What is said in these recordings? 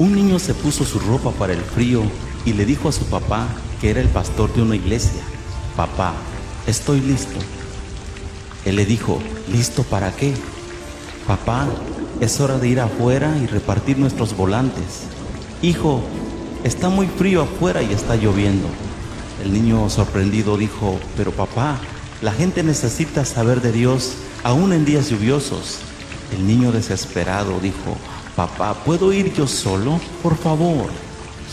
Un niño se puso su ropa para el frío y le dijo a su papá, que era el pastor de una iglesia: papá, estoy listo. Él le dijo: ¿listo para qué? Papá, es hora de ir afuera y repartir nuestros volantes. Hijo, está muy frío afuera y está lloviendo. El niño sorprendido dijo: pero papá, la gente necesita saber de Dios aún en días lluviosos. El niño desesperado dijo: papá, ¿puedo ir yo solo? Por favor.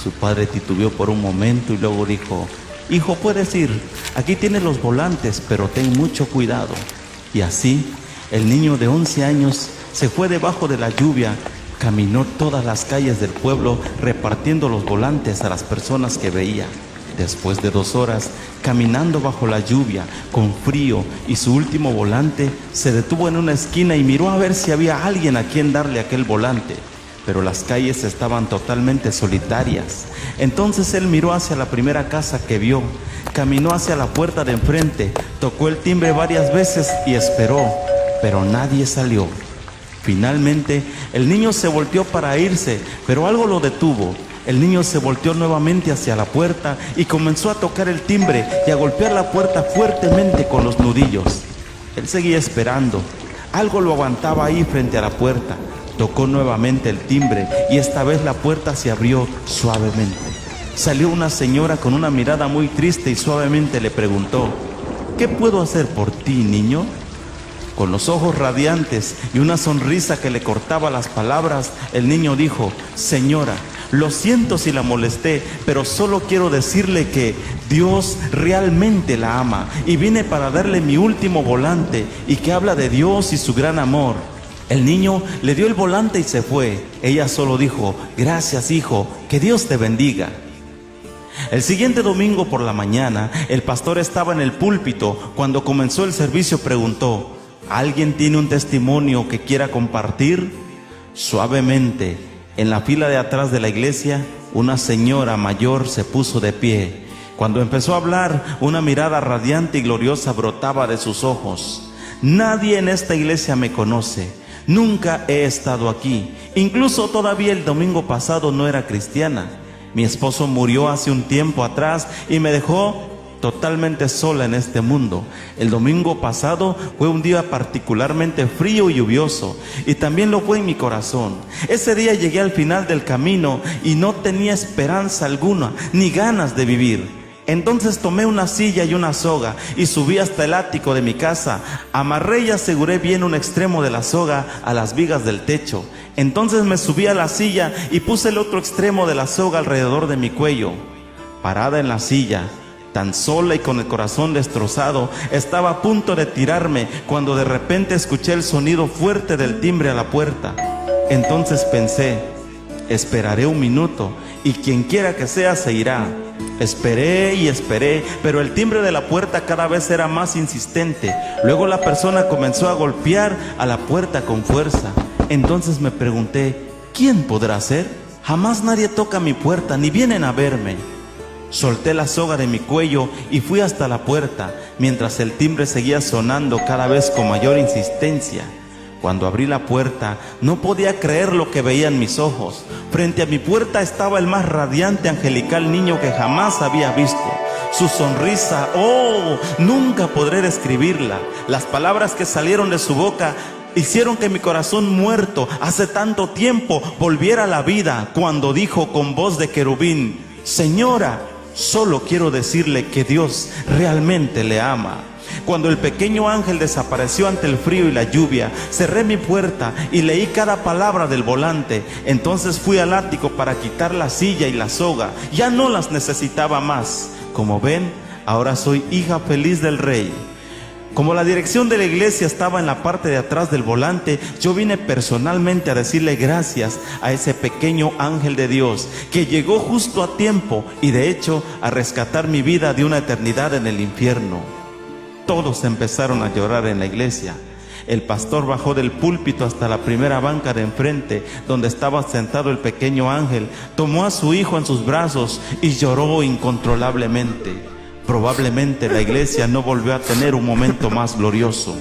Su padre titubeó por un momento y luego dijo: hijo, puedes ir, aquí tienes los volantes, pero ten mucho cuidado. Y así, el niño de 11 años se fue debajo de la lluvia, caminó todas las calles del pueblo repartiendo los volantes a las personas que veía. Después de 2 horas, caminando bajo la lluvia, con frío y su último volante, se detuvo en una esquina y miró a ver si había alguien a quien darle aquel volante. Pero las calles estaban totalmente solitarias. Entonces él miró hacia la primera casa que vio, caminó hacia la puerta de enfrente, tocó el timbre varias veces y esperó, pero nadie salió. Finalmente, el niño se volteó para irse, pero algo lo detuvo. El niño se volteó nuevamente hacia la puerta y comenzó a tocar el timbre y a golpear la puerta fuertemente con los nudillos. Él seguía esperando. Algo lo aguantaba ahí frente a la puerta. Tocó nuevamente el timbre y esta vez la puerta se abrió suavemente. Salió una señora con una mirada muy triste y suavemente le preguntó: ¿qué puedo hacer por ti, niño? Con los ojos radiantes y una sonrisa que le cortaba las palabras, el niño dijo: señora, lo siento si la molesté, pero solo quiero decirle que Dios realmente la ama y vine para darle mi último volante y que habla de Dios y su gran amor. El niño le dio el volante y se fue. Ella solo dijo: gracias, hijo, que Dios te bendiga. El siguiente domingo por la mañana, el pastor estaba en el púlpito. Cuando comenzó el servicio preguntó: ¿alguien tiene un testimonio que quiera compartir? Suavemente, en la fila de atrás de la iglesia, una señora mayor se puso de pie. Cuando empezó a hablar, una mirada radiante y gloriosa brotaba de sus ojos. Nadie en esta iglesia me conoce. Nunca he estado aquí. Incluso todavía el domingo pasado no era cristiana. Mi esposo murió hace un tiempo atrás y me dejó totalmente sola en este mundo. El domingo pasado fue un día particularmente frío y lluvioso, y también lo fue en mi corazón. Ese día llegué al final del camino y no tenía esperanza alguna, ni ganas de vivir. Entonces tomé una silla y una soga y subí hasta el ático de mi casa. Amarré y aseguré bien un extremo de la soga a las vigas del techo. Entonces me subí a la silla y puse el otro extremo de la soga alrededor de mi cuello. Parada en la silla, tan sola y con el corazón destrozado, estaba a punto de tirarme cuando de repente escuché el sonido fuerte del timbre a la puerta. Entonces pensé: esperaré un minuto y quien quiera que sea se irá. Esperé y esperé, pero el timbre de la puerta cada vez era más insistente. Luego la persona comenzó a golpear a la puerta con fuerza. Entonces me pregunté: ¿quién podrá ser? Jamás nadie toca mi puerta ni vienen a verme. Solté la soga de mi cuello y fui hasta la puerta, mientras el timbre seguía sonando cada vez con mayor insistencia. Cuando abrí la puerta, no podía creer lo que veía en mis ojos. Frente a mi puerta estaba el más radiante, angelical niño que jamás había visto. Su sonrisa, ¡oh!, nunca podré describirla. Las palabras que salieron de su boca hicieron que mi corazón muerto hace tanto tiempo volviera a la vida, cuando dijo con voz de querubín: señora, solo quiero decirle que Dios realmente le ama. Cuando el pequeño ángel desapareció ante el frío y la lluvia, cerré mi puerta y leí cada palabra del volante. Entonces fui al ático para quitar la silla y la soga. Ya no las necesitaba más. Como ven, ahora soy hija feliz del Rey. Como la dirección de la iglesia estaba en la parte de atrás del volante, yo vine personalmente a decirle gracias a ese pequeño ángel de Dios que llegó justo a tiempo y de hecho a rescatar mi vida de una eternidad en el infierno. Todos empezaron a llorar en la iglesia. El pastor bajó del púlpito hasta la primera banca de enfrente, donde estaba sentado el pequeño ángel, tomó a su hijo en sus brazos y lloró incontrolablemente. Probablemente la iglesia no volvió a tener un momento más glorioso.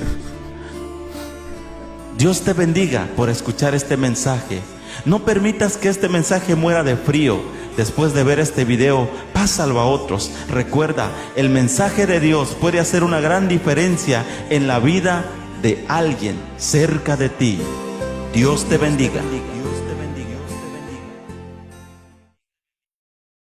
Dios te bendiga por escuchar este mensaje. No permitas que este mensaje muera de frío. Después de ver este video, pásalo a otros. Recuerda, el mensaje de Dios puede hacer una gran diferencia en la vida de alguien cerca de ti. Dios te bendiga.